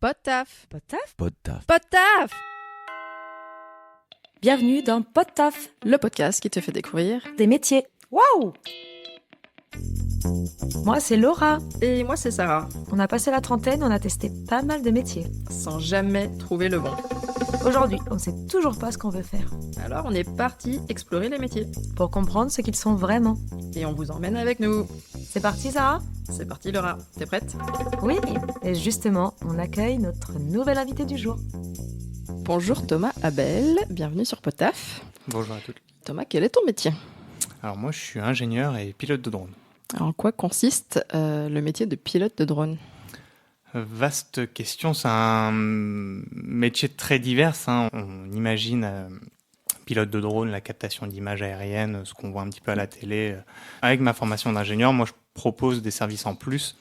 Podtaf. Podtaf. Podtaf. Bienvenue dans Podtaf, Le podcast qui te fait découvrir des métiers. Waouh! Moi, c'est Laura. Et moi c'est Sarah, On a passé la trentaine, on a testé pas mal de métiers. sans jamais trouver le bon. Aujourd'hui, on sait toujours pas ce qu'on veut faire. Alors on est parti explorer les métiers. Pour comprendre ce qu'ils sont vraiment. Et on vous emmène avec nous. C'est parti, Sarah? C'est parti Laura, t'es prête? Oui. Et justement, on accueille notre nouvel invité du jour. Bonjour Thomas Abel, bienvenue sur Podtaf. Bonjour à toutes. Thomas, quel est ton métier? Alors moi je suis ingénieur et pilote de drone. En quoi consiste le métier de pilote de drone? Vaste question, c'est un métier très divers. On imagine pilote de drone, la captation d'images aériennes, ce qu'on voit un petit peu à la télé. Avec ma formation d'ingénieur, moi je propose des services en plus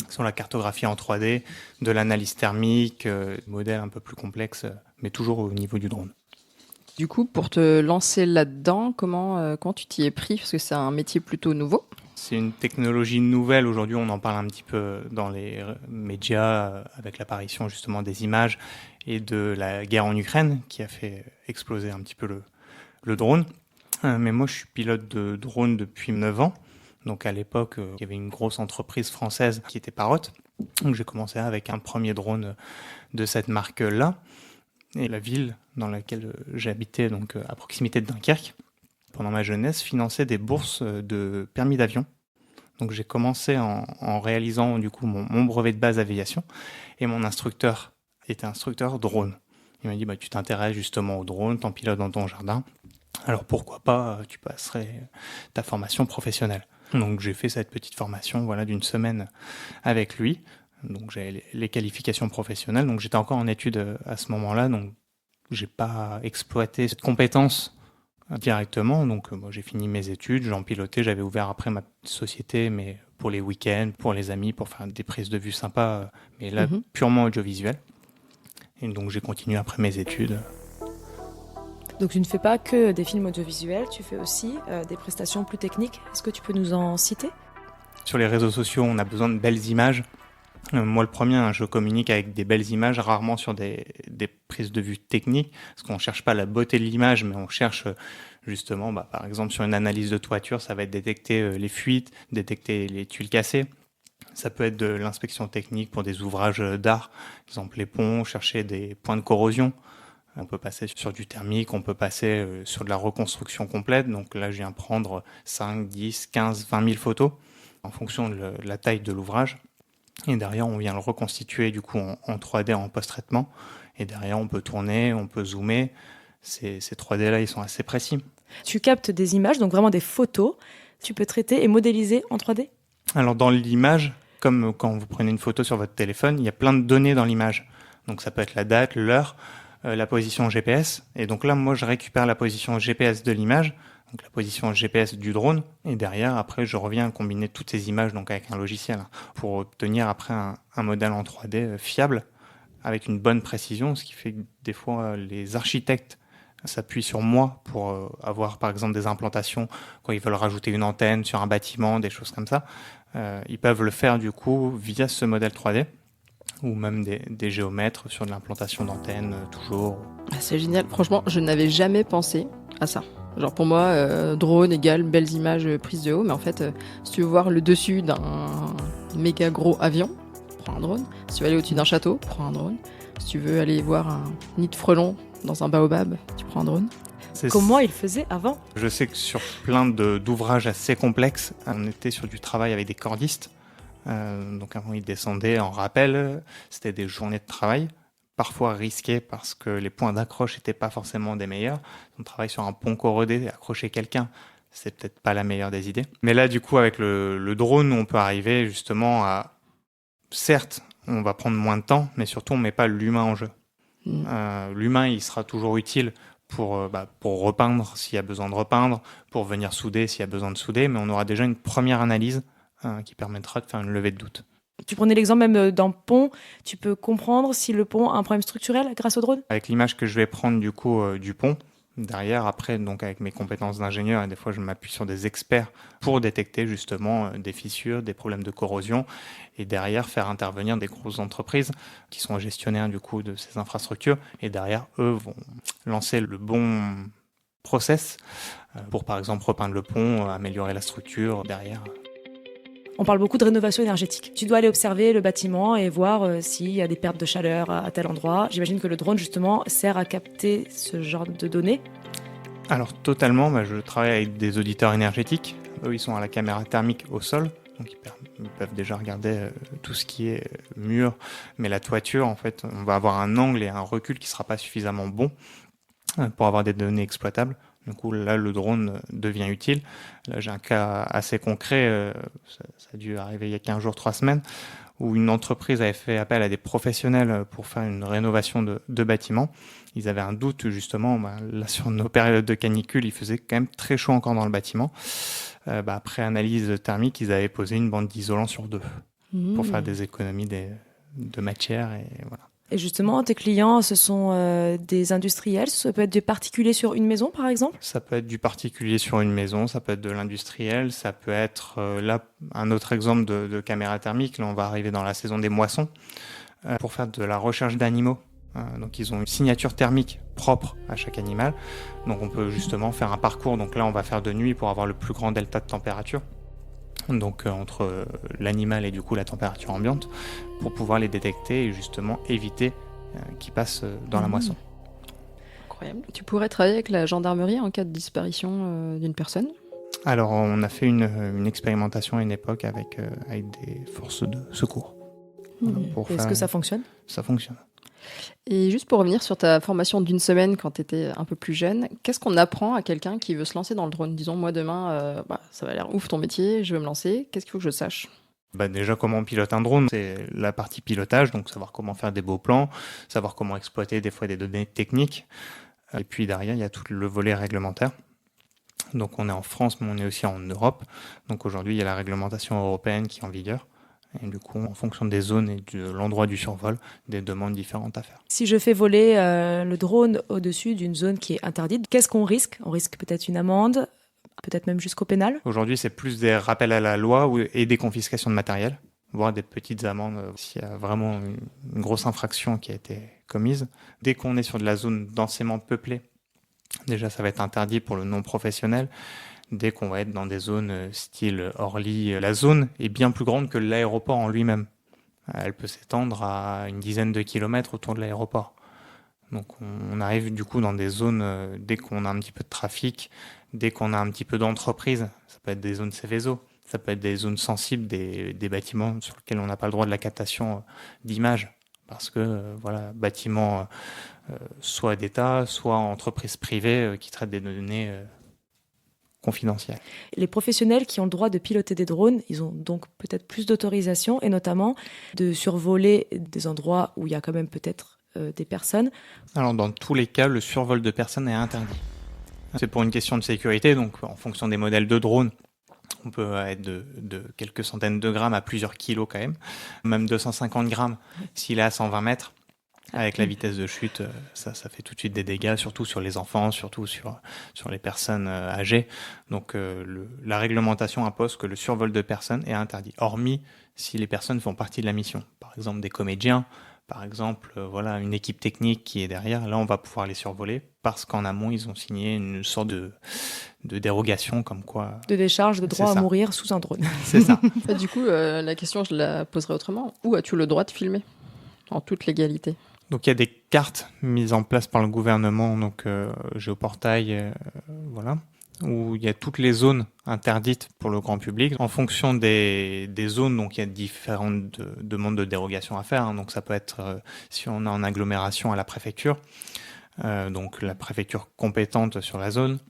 sur la cartographie en 3D, de l'analyse thermique, modèles un peu plus complexes, mais toujours au niveau du drone. Du coup, pour te lancer là-dedans, comment tu t'y es pris? Parce que c'est un métier plutôt nouveau. C'est une technologie nouvelle. Aujourd'hui, on en parle un petit peu dans les médias avec l'apparition justement des images et de la guerre en Ukraine qui a fait exploser un petit peu le drone. Mais moi, je suis pilote de drone depuis 9 ans. Donc à l'époque, il y avait une grosse entreprise française qui était Parrot. Donc j'ai commencé avec un premier drone de cette marque-là. Et la ville dans laquelle j'habitais, donc à proximité de Dunkerque, pendant ma jeunesse, finançait des bourses de permis d'avion. Donc j'ai commencé en réalisant du coup mon brevet de base aviation, et mon instructeur était instructeur drone. Il m'a dit tu t'intéresses justement au drone, t'en pilotes dans ton jardin, alors pourquoi pas tu passerais ta formation professionnelle. Donc j'ai fait cette petite formation d'une semaine avec lui. Donc j'ai les qualifications professionnelles, donc j'étais encore en études à ce moment-là, donc j'ai pas exploité cette compétence directement. Donc moi j'ai fini mes études, j'en pilotais, j'avais ouvert après ma société, mais pour les week-ends, pour les amis, pour faire des prises de vue sympas, mais là purement audiovisuel. Et donc j'ai continué après mes études. Donc tu ne fais pas que des films audiovisuels, tu fais aussi des prestations plus techniques. Est-ce que tu peux nous en citer? Sur les réseaux sociaux, on a besoin de belles images. Moi, le premier, je communique avec des belles images, rarement sur des prises de vue techniques, parce qu'on ne cherche pas la beauté de l'image, mais on cherche justement, par exemple, sur une analyse de toiture, ça va être détecter les fuites, détecter les tuiles cassées. Ça peut être de l'inspection technique pour des ouvrages d'art, par exemple les ponts, chercher des points de corrosion. On peut passer sur du thermique, on peut passer sur de la reconstruction complète. Donc là, je viens prendre 5, 10, 15, 20 000 photos en fonction de la taille de l'ouvrage. Et derrière, on vient le reconstituer du coup en 3D en post-traitement. Et derrière, on peut tourner, on peut zoomer. Ces 3D-là, ils sont assez précis. Tu captes des images, donc vraiment des photos. Tu peux traiter et modéliser en 3D? Alors dans l'image, comme quand vous prenez une photo sur votre téléphone, il y a plein de données dans l'image. Donc ça peut être la date, l'heure, la position GPS. Et donc là, moi, je récupère la position GPS de l'image, donc la position GPS du drone, et derrière, après, je reviens combiner toutes ces images donc avec un logiciel pour obtenir après un modèle en 3D fiable, avec une bonne précision, ce qui fait que des fois, les architectes s'appuient sur moi pour avoir, par exemple, des implantations, quand ils veulent rajouter une antenne sur un bâtiment, des choses comme ça. Ils peuvent le faire, du coup, via ce modèle 3D, ou même des géomètres sur de l'implantation d'antennes, toujours. C'est génial, franchement, je n'avais jamais pensé à ça. Genre pour moi, drone égale belles images prises de haut, mais en fait, si tu veux voir le dessus d'un méga gros avion, prends un drone. Si tu veux aller au-dessus d'un château, prends un drone. Si tu veux aller voir un nid de frelons dans un baobab, tu prends un drone. Comment ils faisaient avant? Je sais que sur plein d'ouvrages assez complexes, on était sur du travail avec des cordistes. Donc avant, ils descendaient en rappel. C'était des journées de travail, parfois risquées parce que les points d'accroche n'étaient pas forcément des meilleurs. On travaille sur un pont corrodé, accrocher quelqu'un, c'est peut-être pas la meilleure des idées. Mais là, du coup, avec le drone, on peut arriver justement à... Certes, on va prendre moins de temps, mais surtout, on ne met pas l'humain en jeu. L'humain, il sera toujours utile pour repeindre s'il y a besoin de repeindre, pour venir souder s'il y a besoin de souder, mais on aura déjà une première analyse qui permettra de faire une levée de doute. Tu prenais l'exemple même d'un pont, tu peux comprendre si le pont a un problème structurel grâce au drone? Avec l'image que je vais prendre du coup du pont, derrière, après, donc avec mes compétences d'ingénieur, et des fois je m'appuie sur des experts pour détecter justement des fissures, des problèmes de corrosion, et derrière faire intervenir des grosses entreprises qui sont gestionnaires du coup de ces infrastructures, et derrière eux vont lancer le bon process pour par exemple repeindre le pont, améliorer la structure derrière. On parle beaucoup de rénovation énergétique. Tu dois aller observer le bâtiment et voir s'il y a des pertes de chaleur à tel endroit. J'imagine que le drone, justement, sert à capter ce genre de données. Alors totalement, je travaille avec des auditeurs énergétiques. Eux, ils sont à la caméra thermique au sol. Donc ils peuvent déjà regarder tout ce qui est mur. Mais la toiture, en fait, on va avoir un angle et un recul qui ne sera pas suffisamment bon pour avoir des données exploitables. Du coup, là, le drone devient utile. Là, j'ai un cas assez concret, ça a dû arriver il y a 15 jours, 3 semaines, où une entreprise avait fait appel à des professionnels pour faire une rénovation de bâtiments. Ils avaient un doute, justement, là, sur nos périodes de canicule, il faisait quand même très chaud encore dans le bâtiment. Après analyse thermique, ils avaient posé une bande d'isolant sur 2 pour faire des économies de matière, et voilà. Et justement, tes clients, ce sont des industriels, ça peut être des particuliers sur une maison, par exemple ? Ça peut être du particulier sur une maison, ça peut être de l'industriel, ça peut être, là, un autre exemple de caméra thermique. Là, on va arriver dans la saison des moissons pour faire de la recherche d'animaux. Donc, ils ont une signature thermique propre à chaque animal. Donc, on peut justement faire un parcours. Donc là, on va faire de nuit pour avoir le plus grand delta de température. Donc entre l'animal et du coup la température ambiante, pour pouvoir les détecter et justement éviter qu'ils passent dans la moisson. Incroyable. Tu pourrais travailler avec la gendarmerie en cas de disparition d'une personne ? Alors on a fait une expérimentation à une époque avec des forces de secours. Est-ce que ça fonctionne ? Ça fonctionne. Et juste pour revenir sur ta formation d'1 semaine quand tu étais un peu plus jeune, qu'est-ce qu'on apprend à quelqu'un qui veut se lancer dans le drone ? Disons, moi demain, ça va l'air ouf ton métier, je veux me lancer, qu'est-ce qu'il faut que je sache ? Déjà, comment on pilote un drone, c'est la partie pilotage, donc savoir comment faire des beaux plans, savoir comment exploiter des fois des données techniques. Et puis derrière, il y a tout le volet réglementaire. Donc on est en France, mais on est aussi en Europe. Donc aujourd'hui, il y a la réglementation européenne qui est en vigueur. Et du coup, en fonction des zones et de l'endroit du survol, des demandes différentes à faire. Si je fais voler le drone au-dessus d'une zone qui est interdite, qu'est-ce qu'on risque ? On risque peut-être une amende, peut-être même jusqu'au pénal ? Aujourd'hui, c'est plus des rappels à la loi et des confiscations de matériel, voire des petites amendes s'il y a vraiment une grosse infraction qui a été commise. Dès qu'on est sur de la zone densément peuplée, déjà, ça va être interdit pour le non-professionnel. Dès qu'on va être dans des zones style Orly, la zone est bien plus grande que l'aéroport en lui-même. Elle peut s'étendre à une dizaine de kilomètres autour de l'aéroport. Donc on arrive du coup dans des zones, dès qu'on a un petit peu de trafic, dès qu'on a un petit peu d'entreprise, ça peut être des zones Céveso, ça peut être des zones sensibles, des bâtiments sur lesquels on n'a pas le droit de la captation d'images. Parce que, bâtiments soit d'État, soit entreprises privées qui traitent des données confidentielles. Les professionnels qui ont le droit de piloter des drones, ils ont donc peut-être plus d'autorisation et notamment de survoler des endroits où il y a quand même peut-être des personnes. Alors dans tous les cas, le survol de personnes est interdit. C'est pour une question de sécurité, donc en fonction des modèles de drones, on peut être de quelques centaines de grammes à plusieurs kilos quand même 250 grammes s'il est à 120 mètres. Avec la vitesse de chute, ça fait tout de suite des dégâts, surtout sur les enfants, surtout sur les personnes âgées. Donc la réglementation impose que le survol de personnes est interdit, hormis si les personnes font partie de la mission. Par exemple des comédiens, par exemple une équipe technique qui est derrière, là on va pouvoir les survoler parce qu'en amont ils ont signé une sorte de dérogation comme quoi... De décharge de droit à mourir sous un drone. C'est ça. Du coup, la question je la poserai autrement. Où as-tu le droit de filmer ? En toute légalité. Donc il y a des cartes mises en place par le gouvernement, donc Géoportail, où il y a toutes les zones interdites pour le grand public. En fonction des zones, donc il y a différentes demandes de dérogation à faire. Donc ça peut être, si on est en agglomération, à la préfecture, donc la préfecture compétente sur la zone,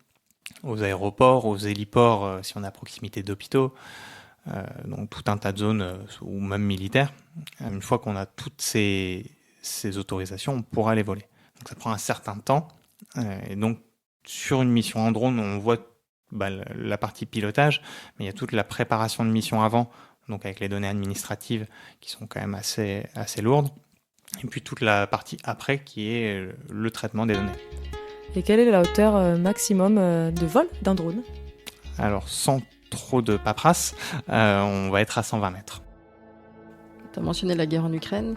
aux aéroports, aux héliports, si on est à proximité d'hôpitaux, donc tout un tas de zones, ou même militaires. Une fois qu'on a toutes ces autorisations, on pourra les voler. Donc ça prend un certain temps. Et donc, sur une mission en drone, on voit la partie pilotage, mais il y a toute la préparation de mission avant, donc avec les données administratives qui sont quand même assez lourdes. Et puis toute la partie après qui est le traitement des données. Et quelle est la hauteur maximum de vol d'un drone ? Alors, sans trop de paperasse, on va être à 120 mètres. Tu as mentionné la guerre en Ukraine.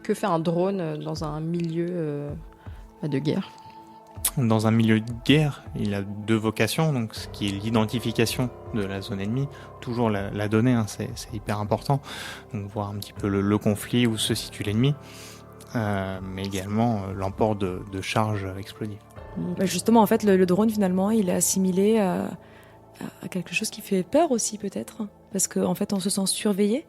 Que fait un drone dans un milieu de guerre ? Dans un milieu de guerre, il a deux vocations, donc ce qui est l'identification de la zone ennemie, toujours la donnée, hein, c'est hyper important, donc voir un petit peu le conflit, où se situe l'ennemi, mais également l'emport de charges explosives. Justement, en fait, le drone, finalement, il est assimilé à quelque chose qui fait peur aussi, peut-être, parce qu'en fait, on se sent surveillé.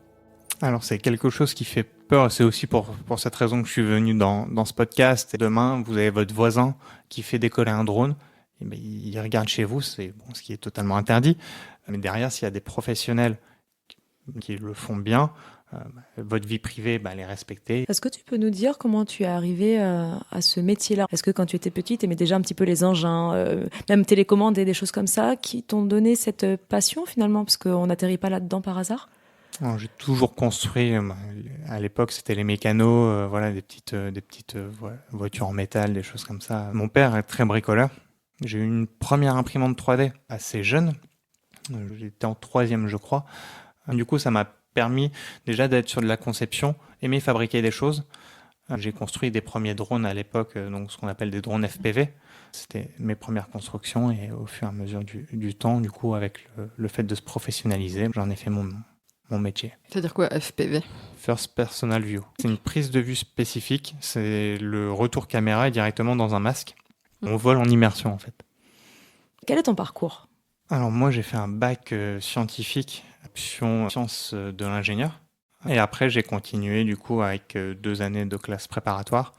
Alors c'est quelque chose qui fait peur, c'est aussi pour cette raison que je suis venu dans ce podcast. Et demain, vous avez votre voisin qui fait décoller un drone, et ben, il regarde chez vous, c'est bon, ce qui est totalement interdit. Mais derrière, s'il y a des professionnels qui le font bien, votre vie privée, elle est respectée. Est-ce que tu peux nous dire comment tu es arrivé à ce métier-là ? Est-ce que quand tu étais petite, tu aimais déjà un petit peu les engins, même télécommander, des choses comme ça, qui t'ont donné cette passion finalement, parce qu'on n'atterrit pas là-dedans par hasard ? Alors, j'ai toujours construit, à l'époque c'était les mécanos, voilà, des petites voitures en métal, des choses comme ça. Mon père est très bricoleur. J'ai eu une première imprimante 3D assez jeune. J'étais en 3e, je crois. Du coup, ça m'a permis déjà d'être sur de la conception, aimer fabriquer des choses. J'ai construit des premiers drones à l'époque, donc ce qu'on appelle des drones FPV. C'était mes premières constructions et au fur et à mesure du temps, du coup, avec le fait de se professionnaliser, j'en ai fait mon métier. C'est-à-dire quoi, FPV ? First Personal View. C'est une prise de vue spécifique. C'est le retour caméra est directement dans un masque. On vole en immersion, en fait. Quel est ton parcours ? Alors moi, j'ai fait un bac scientifique, option sciences de l'ingénieur. Et après, j'ai continué du coup avec 2 années de classe préparatoire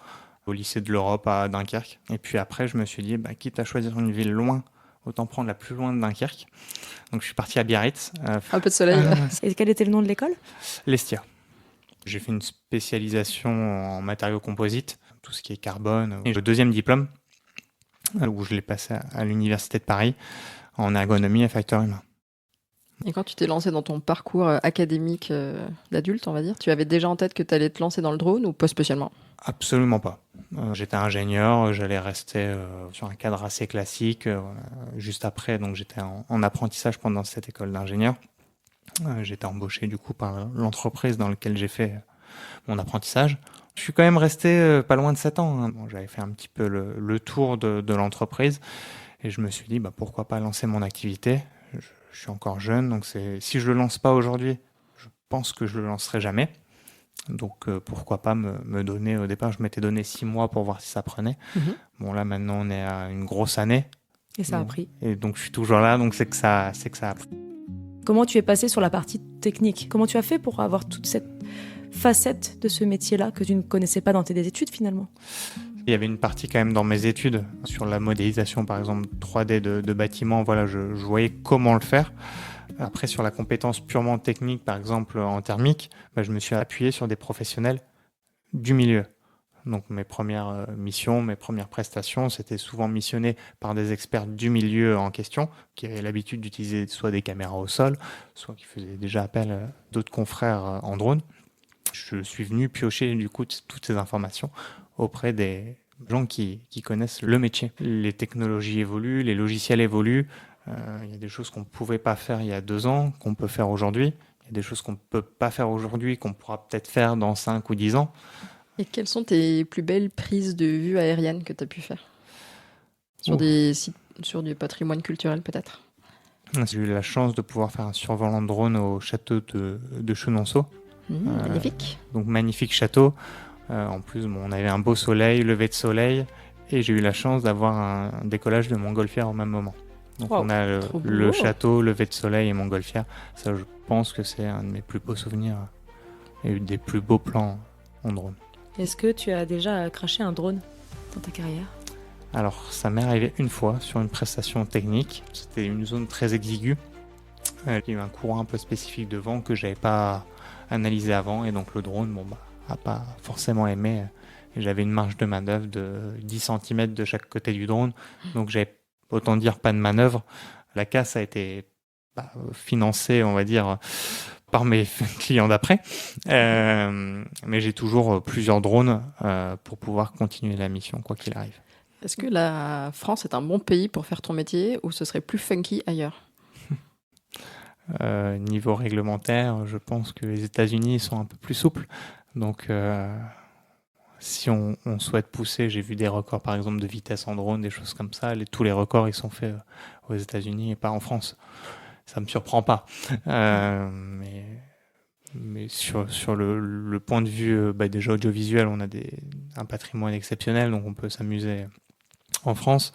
au lycée de l'Europe à Dunkerque. Et puis après, je me suis dit, quitte à choisir une ville loin, autant prendre la plus loin de Dunkerque. Donc je suis parti à Biarritz. Un peu de soleil. Et quel était le nom de l'école ? L'Estia. J'ai fait une spécialisation en matériaux composites, tout ce qui est carbone. Et le 2e diplôme, où je l'ai passé à l'Université de Paris, en ergonomie et facteurs humains. Et quand tu t'es lancé dans ton parcours académique d'adulte, on va dire, tu avais déjà en tête que tu allais te lancer dans le drone ou pas spécialement ? Absolument pas. J'étais ingénieur, j'allais rester sur un cadre assez classique. Juste après, donc j'étais en apprentissage pendant cette école d'ingénieur. J'étais embauché du coup par l'entreprise dans laquelle j'ai fait mon apprentissage. Je suis quand même resté pas loin de 7 ans. Bon, j'avais fait un petit peu le tour de l'entreprise et je me suis dit pourquoi pas lancer mon activité. Je suis encore jeune, donc si je le lance pas aujourd'hui, je pense que je le lancerai jamais. Donc pourquoi pas me donner, au départ je m'étais donné 6 mois pour voir si ça prenait. Bon là maintenant on est à une grosse année. Et ça a pris. Et donc je suis toujours là, donc c'est que ça a pris. Comment tu es passé sur la partie technique ? Comment tu as fait pour avoir toute cette facette de ce métier-là que tu ne connaissais pas dans tes études finalement ? Il y avait une partie quand même dans mes études sur la modélisation par exemple 3D de bâtiments, voilà, je voyais comment le faire. Après, sur la compétence purement technique, par exemple en thermique, je me suis appuyé sur des professionnels du milieu. Donc mes premières missions, mes premières prestations, c'était souvent missionné par des experts du milieu en question, qui avaient l'habitude d'utiliser soit des caméras au sol, soit qui faisaient déjà appel à d'autres confrères en drone. Je suis venu piocher du coup toutes ces informations auprès des gens qui connaissent le métier. Les technologies évoluent, les logiciels évoluent. Il y a des choses qu'on ne pouvait pas faire il y a 2 ans, qu'on peut faire aujourd'hui. Il y a des choses qu'on ne peut pas faire aujourd'hui, qu'on pourra peut-être faire dans 5 ou 10 ans. Et quelles sont tes plus belles prises de vue aériennes que tu as pu faire ? Sur des sites, sur du patrimoine culturel peut-être ? J'ai eu la chance de pouvoir faire un survolant de drone au château de Chenonceau. Magnifique. Donc magnifique château. En plus, on avait un beau soleil, lever de soleil. Et j'ai eu la chance d'avoir un décollage de montgolfière au même moment. Donc on a le château, lever de soleil et montgolfière. Ça, je pense que c'est un de mes plus beaux souvenirs et des plus beaux plans en drone. Est-ce que tu as déjà craché un drone dans ta carrière ? Alors, ça m'est arrivé une fois sur une prestation technique. C'était une zone très exiguë. Il y a eu un courant un peu spécifique de vent que j'avais pas analysé avant. Et donc le drone a pas forcément aimé. Et j'avais une marge de manœuvre de 10 cm de chaque côté du drone. Donc j'avais, autant dire, pas de manœuvre. La casse a été financée, on va dire, par mes clients d'après. Mais j'ai toujours plusieurs drones pour pouvoir continuer la mission, quoi qu'il arrive. Est-ce que la France est un bon pays pour faire ton métier ou ce serait plus funky ailleurs? Niveau réglementaire, je pense que les États-Unis sont un peu plus souples. Donc, si on souhaite pousser, j'ai vu des records par exemple de vitesse en drone, des choses comme ça. Tous les records ils sont faits aux États-Unis et pas en France. Ça me surprend pas. Mais sur le point de vue déjà audiovisuel, on a un patrimoine exceptionnel, donc on peut s'amuser en France.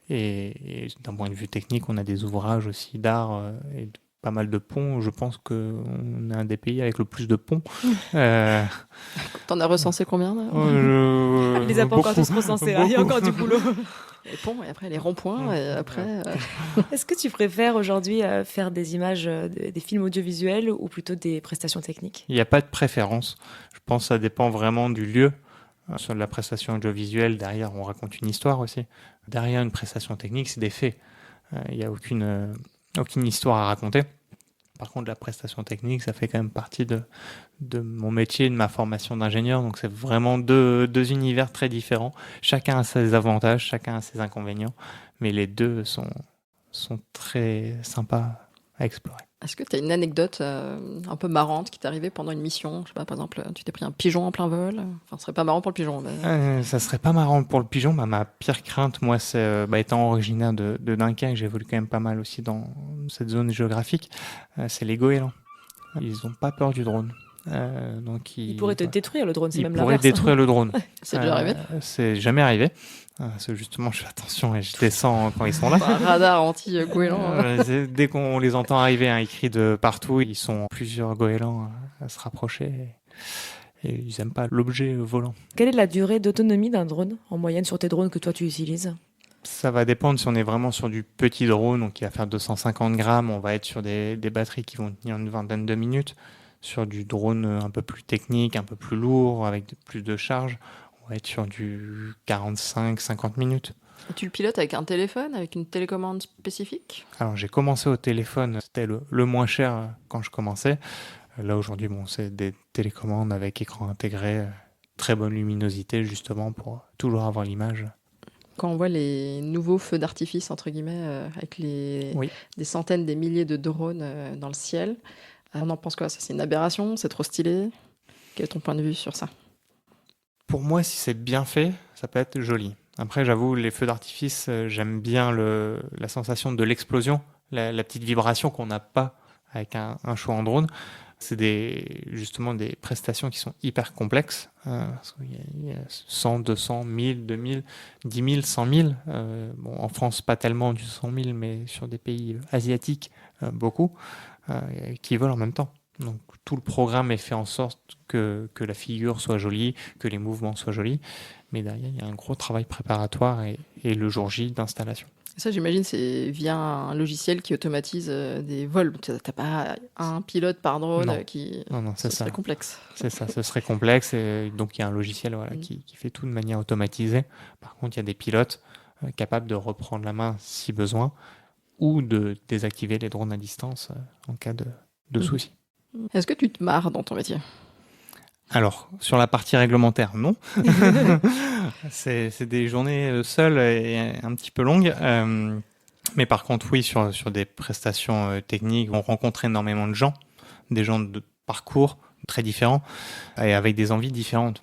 Et d'un point de vue technique, on a des ouvrages aussi d'art et pas mal de ponts. Je pense qu'on est un des pays avec le plus de ponts. T'en as recensé combien là? Elle les a pas encore tous recensés, il y a encore du boulot. Les ponts et après les ronds-points et après... Est-ce que tu préfères aujourd'hui faire des images, des films audiovisuels ou plutôt des prestations techniques? Il n'y a pas de préférence. Je pense que ça dépend vraiment du lieu. Sur la prestation audiovisuelle, derrière, on raconte une histoire aussi. Derrière une prestation technique, c'est des faits. Il n'y a aucune histoire à raconter. Par contre, la prestation technique, ça fait quand même partie de mon métier, de ma formation d'ingénieur. Donc, c'est vraiment deux univers très différents. Chacun a ses avantages, chacun a ses inconvénients. Mais les deux sont très sympas à explorer. Est-ce que tu as une anecdote un peu marrante qui t'est arrivée pendant une mission? Je sais pas, par exemple, tu t'es pris un pigeon en plein vol. Enfin, ce serait pas marrant pour le pigeon. Mais... ça serait pas marrant pour le pigeon. Ma pire crainte, moi, c'est étant originaire de Dunkerque, j'évolue quand même pas mal aussi dans cette zone géographique. C'est les goélands. Ils n'ont pas peur du drone. Donc ils pourraient te détruire le drone, c'est même l'inverse. Ils pourraient détruire le drone. C'est déjà arrivé? C'est jamais arrivé. Parce que justement, je fais attention et je descends quand ils sont là. Radar anti-goéland. Dès qu'on les entend arriver, ils crient de partout. Ils sont plusieurs goélands à se rapprocher et ils n'aiment pas l'objet volant. Quelle est la durée d'autonomie d'un drone en moyenne sur tes drones que toi tu utilises? Ça va dépendre si on est vraiment sur du petit drone, donc qui va faire 250 grammes. On va être sur des batteries qui vont tenir une vingtaine de minutes. Sur du drone un peu plus technique, un peu plus lourd, avec plus de charge, on va être sur du 45-50 minutes. Et tu le pilotes avec un téléphone, avec une télécommande spécifique? Alors j'ai commencé au téléphone, c'était le moins cher quand je commençais. Là aujourd'hui, c'est des télécommandes avec écran intégré, très bonne luminosité justement pour toujours avoir l'image. Quand on voit les nouveaux feux d'artifice, entre guillemets, avec des centaines, des milliers de drones dans le ciel, on en pense quoi? Ça, c'est une aberration? C'est trop stylé? Quel est ton point de vue sur ça? Pour moi, si c'est bien fait, ça peut être joli. Après, j'avoue, les feux d'artifice, j'aime bien la sensation de l'explosion, la petite vibration qu'on n'a pas avec un show en drone. C'est justement des prestations qui sont hyper complexes. Parce qu'il y a 100, 200, 1000, 2000, 10 000, 100 000. En France, pas tellement du 100 000, mais sur des pays asiatiques, beaucoup. Qui volent en même temps. Donc tout le programme est fait en sorte que la figure soit jolie, que les mouvements soient jolis, mais derrière il y a un gros travail préparatoire et le jour J d'installation. Ça, j'imagine, c'est via un logiciel qui automatise des vols. T'as pas un pilote par drone qui... Non, c'est ça. Ce serait complexe. C'est ça, ce serait complexe. Et donc il y a un logiciel qui fait tout de manière automatisée. Par contre, il y a des pilotes capables de reprendre la main si besoin, ou de désactiver les drones à distance en cas de souci. Est-ce que tu te marres dans ton métier? Alors, sur la partie réglementaire, non. C'est des journées seules et un petit peu longues. Mais par contre, oui, sur des prestations techniques, on rencontre énormément de gens, des gens de parcours très différents et avec des envies différentes.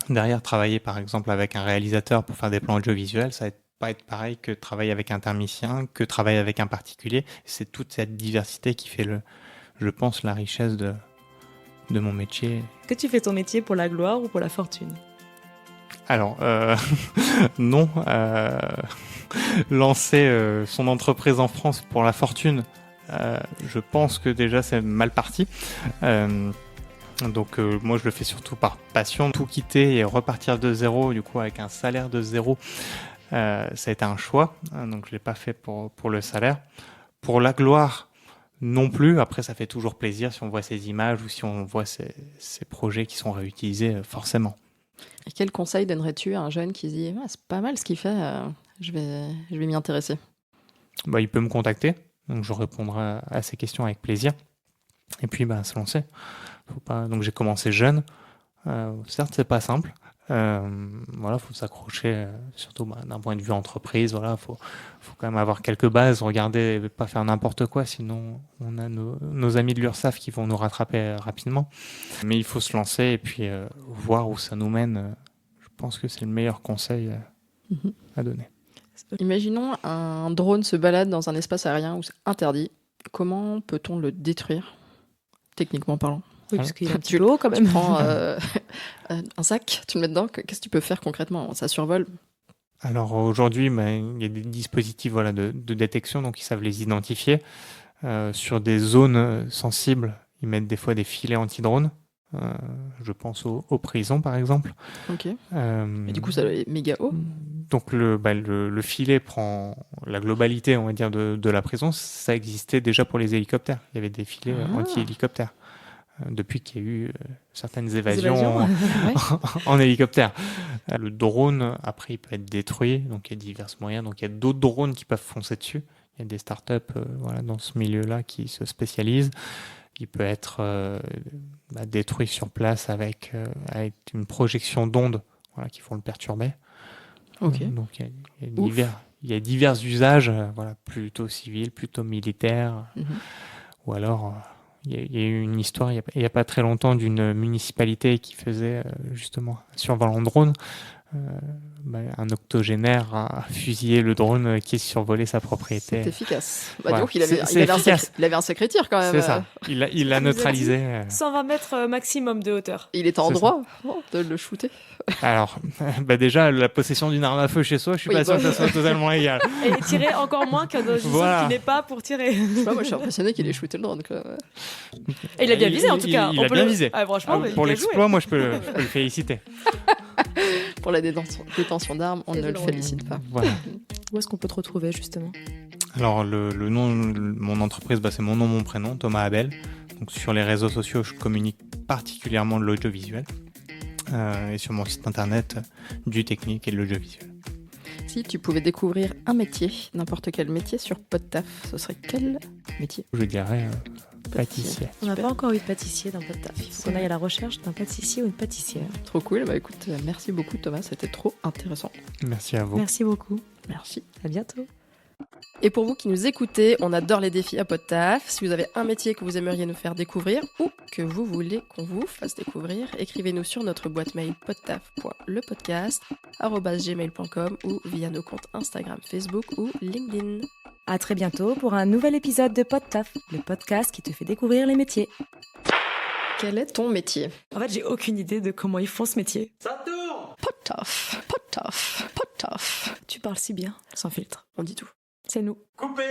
Derrière, travailler par exemple avec un réalisateur pour faire des plans audiovisuels, ça va pas être pareil que travailler avec un thermicien, que travailler avec un particulier. C'est toute cette diversité qui fait, je pense, la richesse de mon métier. Est-ce que tu fais ton métier pour la gloire ou pour la fortune? Alors, non. Lancer son entreprise en France pour la fortune, je pense que déjà c'est mal parti. Donc moi je le fais surtout par passion. Tout quitter et repartir de zéro, du coup avec un salaire de zéro, ça a été un choix, donc je l'ai pas fait pour le salaire. Pour la gloire, non plus. Après, ça fait toujours plaisir si on voit ces images ou si on voit ces projets qui sont réutilisés, forcément. Et quel conseil donnerais-tu à un jeune qui se dit c'est pas mal ce qu'il fait, je vais m'y intéresser? Il peut me contacter, donc je répondrai à ces questions avec plaisir. Et puis se lancer. Donc j'ai commencé jeune. Certes, c'est pas simple. Voilà, faut s'accrocher, surtout d'un point de vue entreprise. Voilà, faut quand même avoir quelques bases, regarder, pas faire n'importe quoi, sinon on a nos amis de l'URSSAF qui vont nous rattraper rapidement. Mais il faut se lancer et puis voir où ça nous mène. Je pense que c'est le meilleur conseil à donner. Imaginons un drone se balade dans un espace aérien où c'est interdit. Comment peut-on le détruire, techniquement parlant? Oui, parce qu'il est un petit peu haut quand même. Tu prends un sac, tu le mets dedans. Qu'est-ce que tu peux faire concrètement? Ça survole. Alors aujourd'hui, il y a des dispositifs de détection, donc ils savent les identifier. Sur des zones sensibles, ils mettent des fois des filets anti-drones. Je pense aux prisons, par exemple. Ok. Et du coup, ça est méga haut. Donc le filet prend la globalité, on va dire, de la prison. Ça existait déjà pour les hélicoptères. Il y avait des filets anti-hélicoptères. Depuis qu'il y a eu certaines évasions en hélicoptère. Le drone, après, il peut être détruit. Donc, il y a divers moyens. Donc, il y a d'autres drones qui peuvent foncer dessus. Il y a des startups dans ce milieu-là qui se spécialisent. Il peut être détruit sur place avec une projection d'ondes qui vont le perturber. Okay. Donc, il y a divers usages, plutôt civils, plutôt militaires. Ou alors... Il y a eu une histoire il n'y a pas très longtemps d'une municipalité qui faisait justement un survol en drone. Un octogénaire a fusillé le drone qui survolait sa propriété. C'est efficace. Donc il avait un sacré tir quand même. C'est ça. Il l'a neutralisé. 120 mètres maximum de hauteur. Il était en droit de le shooter. Alors, déjà, la possession d'une arme à feu chez soi, je suis pas sûr que ça soit totalement légal. Et tirer encore moins qu'un dans une zone qui n'est pas pour tirer. Moi, je suis impressionné qu'il ait shooté le drone. Et il a bien visé en tout cas. Il a bien visé. Franchement, pour l'exploit, moi, je peux le féliciter. Pour la détention d'armes, on ne le félicite pas. Voilà. Où est-ce qu'on peut te retrouver justement? Alors, le nom de mon entreprise, c'est mon nom, mon prénom, Thomas Abel. Donc, sur les réseaux sociaux, je communique particulièrement de l'audiovisuel. Et sur mon site internet, du technique et de l'audiovisuel. Si tu pouvais découvrir un métier, n'importe quel métier sur PodTaf, ce serait quel métier? Je dirais pâtissier. On n'a pas encore eu de pâtissier dans PodTaf. Il faut qu'on aille à la recherche d'un pâtissier ou une pâtissière. Trop cool. Écoute, merci beaucoup Thomas, c'était trop intéressant. Merci à vous. Merci beaucoup. Merci. À bientôt. Et pour vous qui nous écoutez, on adore les défis à PodTaf. Si vous avez un métier que vous aimeriez nous faire découvrir ou que vous voulez qu'on vous fasse découvrir, écrivez-nous sur notre boîte mail podtaf.lepodcast@gmail.com ou via nos comptes Instagram, Facebook ou LinkedIn. À très bientôt pour un nouvel épisode de PodTaf, le podcast qui te fait découvrir les métiers. Quel est ton métier? En fait, j'ai aucune idée de comment ils font ce métier. Ça tourne! PodTaf, PodTaf, PodTaf. Tu parles si bien, sans filtre. On dit tout. C'est nous. Coupé!